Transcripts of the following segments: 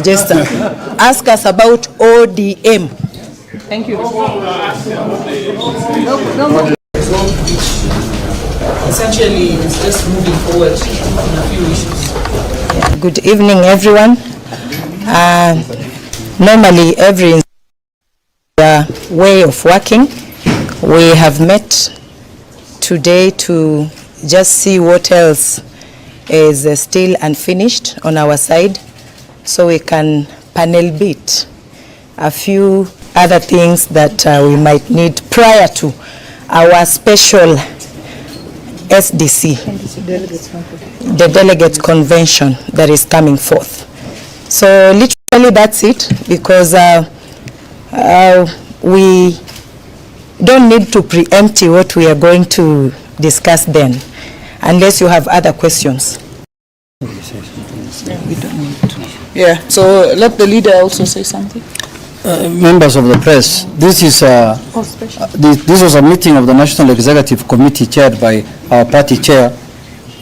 Just ask us about ODM. Thank you. Essentially, it's just moving forward on a few issues. Good evening, everyone. Normally, every way of working, we have met today to just see what else is still unfinished on our side, so we can panel beat a few other things that we might need prior to our special SDC, the Delegates Convention that is coming forth. So literally that's it, because we don't need to preempt what we are going to discuss then, unless you have other questions. We don't need to. Yeah, so let the leader also say something. Members of the press, this is this was a meeting of the National Executive Committee chaired by our party chair,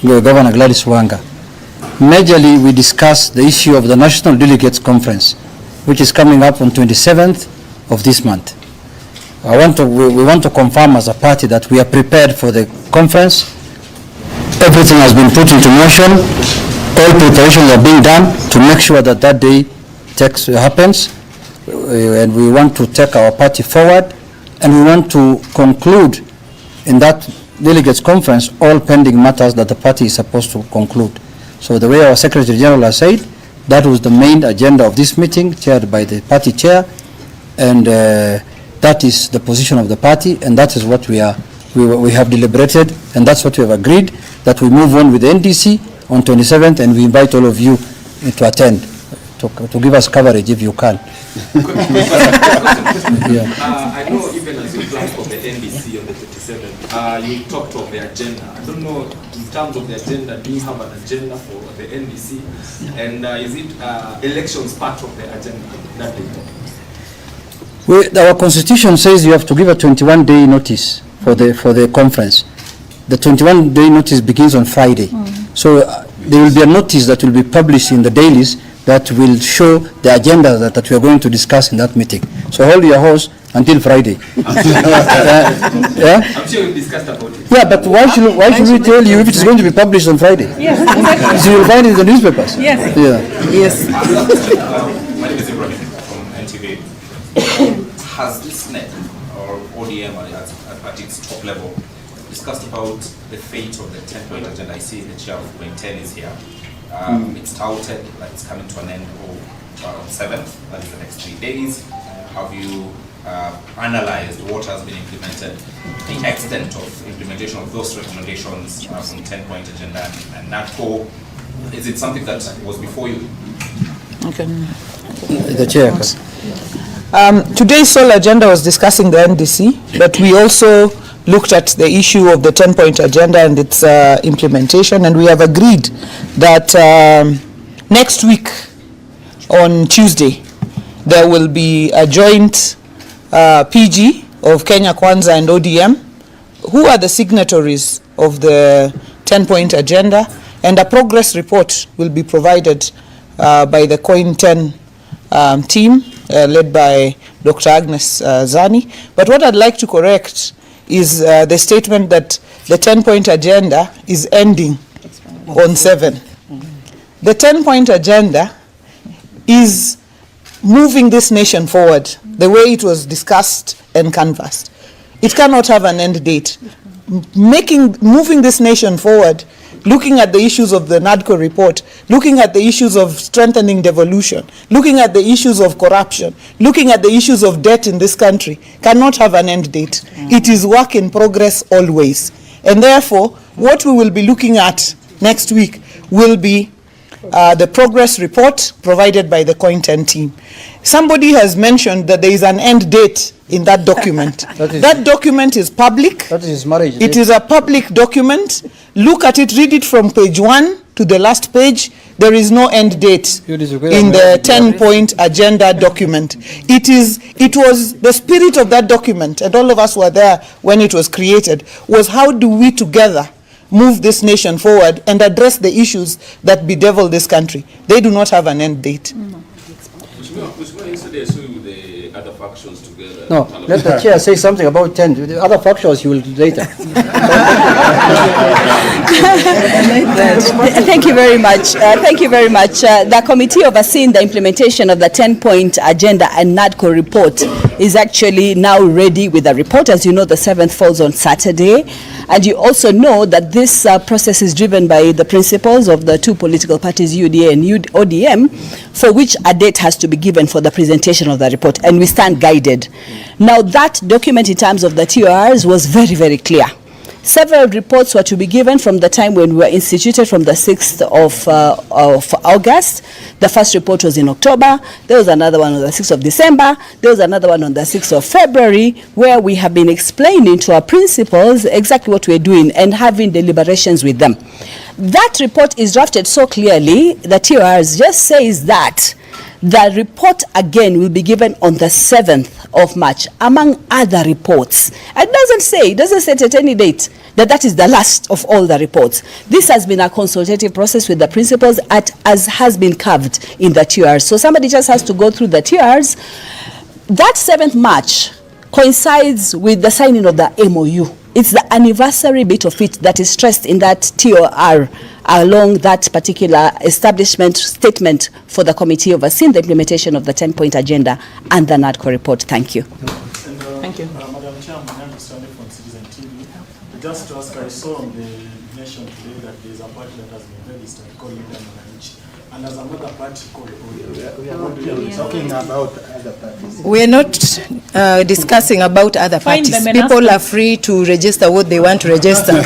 Governor Gladys Wanga. Majorly, we discussed the issue of the National Delegates Conference, which is coming up on 27th of this month. We want to confirm as a party that we are prepared for the conference. Everything has been put into motion. All preparations are being done to make sure that that day happens. And we want to take our party forward, and we want to conclude in that delegates conference all pending matters that the party is supposed to conclude. So the way our Secretary General has said, that was the main agenda of this meeting, chaired by the party chair, and that is the position of the party, and that is what we have deliberated, and that's what we have agreed, that we move on with the NDC on 27th, and we invite all of you to attend, to give us coverage if you can. Yeah. I know even as you plan for the NDC on the 27th, you talked of the agenda. I don't know, in terms of the agenda, do you have an agenda for the NDC? And is it elections part of the agenda that day? Our constitution says you have to give a 21-day notice for the conference. The 21-day notice begins on Friday. So there will be a notice that will be published in the dailies that will show the agenda that we are going to discuss in that meeting. So hold your horse until Friday. Yeah? I'm sure we've discussed about it. Yeah, but why should we tell you if it's going to be published on Friday? Yes, exactly. So you'll find it in the newspapers. Yes. Yeah. Yes. My name is Ibrahim from NTV. Has this net or ODM at its top level discussed about the fate of the 10-point agenda? I see the chair of Point 10 is here. It's touted that it's coming to an end on 7th, that is the next 3 days. Have you analyzed what has been implemented, the extent of implementation of those recommendations from 10-point agenda and NATCO? Is it something that was before you? Okay. The chair. Today's sole agenda was discussing the NDC, but we also looked at the issue of the 10-point agenda and its implementation, and we have agreed that next week on Tuesday there will be a joint PG of Kenya Kwanza and ODM, who are the signatories of the 10-point agenda, and a progress report will be provided by the Coin 10 team led by Dr. Agnes Zani. But what I'd like to correct is the statement that the 10-point agenda is ending on 7. The 10-point agenda is moving this nation forward the way it was discussed and canvassed. It cannot have an end date. Moving this nation forward, looking at the issues of the NADCO report, looking at the issues of strengthening devolution, looking at the issues of corruption, looking at the issues of debt in this country, cannot have an end date. It is work in progress always. And therefore, what we will be looking at next week will be the progress report provided by the Coin 10 team. Somebody has mentioned that there is an end date in that document. That document is public. That is his marriage. It is a public document. Look at it, read it from page 1 to the last page. There is no end date in the 10-point agenda document. It was the spirit of that document, and all of us were there when it was created, was how do we together move this nation forward and address the issues that bedevil this country. They do not have an end date. Yesterday, so the other factions together. No, let the chair say something about 10. The other factions you will later. Thank you very much. Thank you very much. The committee overseeing the implementation of the 10-point agenda and NADCO report is actually now ready with the report. As you know, the 7th falls on Saturday. And you also know that this process is driven by the principles of the two political parties, UDA and ODM, for which a date has to be given for the presentation of the report. And we stand guided. Now, that document in terms of the TORs was very, very clear. Several reports were to be given from the time when we were instituted from the 6th of August. The first report was in October. There was another one on the 6th of December. There was another one on the 6th of February, where we have been explaining to our principals exactly what we're doing and having deliberations with them. That report is drafted so clearly, the TORs just says that the report again will be given on the 7th of March, among other reports. It doesn't say at any date that is the last of all the reports. This has been a consultative process with the principals as has been carved in the TORs. So somebody just has to go through the TORs. That 7th March coincides with the signing of the MOU. It's the anniversary bit of it that is stressed in that TOR along that particular establishment statement for the committee overseeing the implementation of the 10-point agenda and the NADCO report. Thank you. Thank you. Madam Chair, my name is Stanley from Citizen TV. Just to ask, I saw on the nation today that there is a party that has been registered called Media Manage, and there's another party called we are talking about other parties. We're not discussing about other parties. People are free to register what they want to register.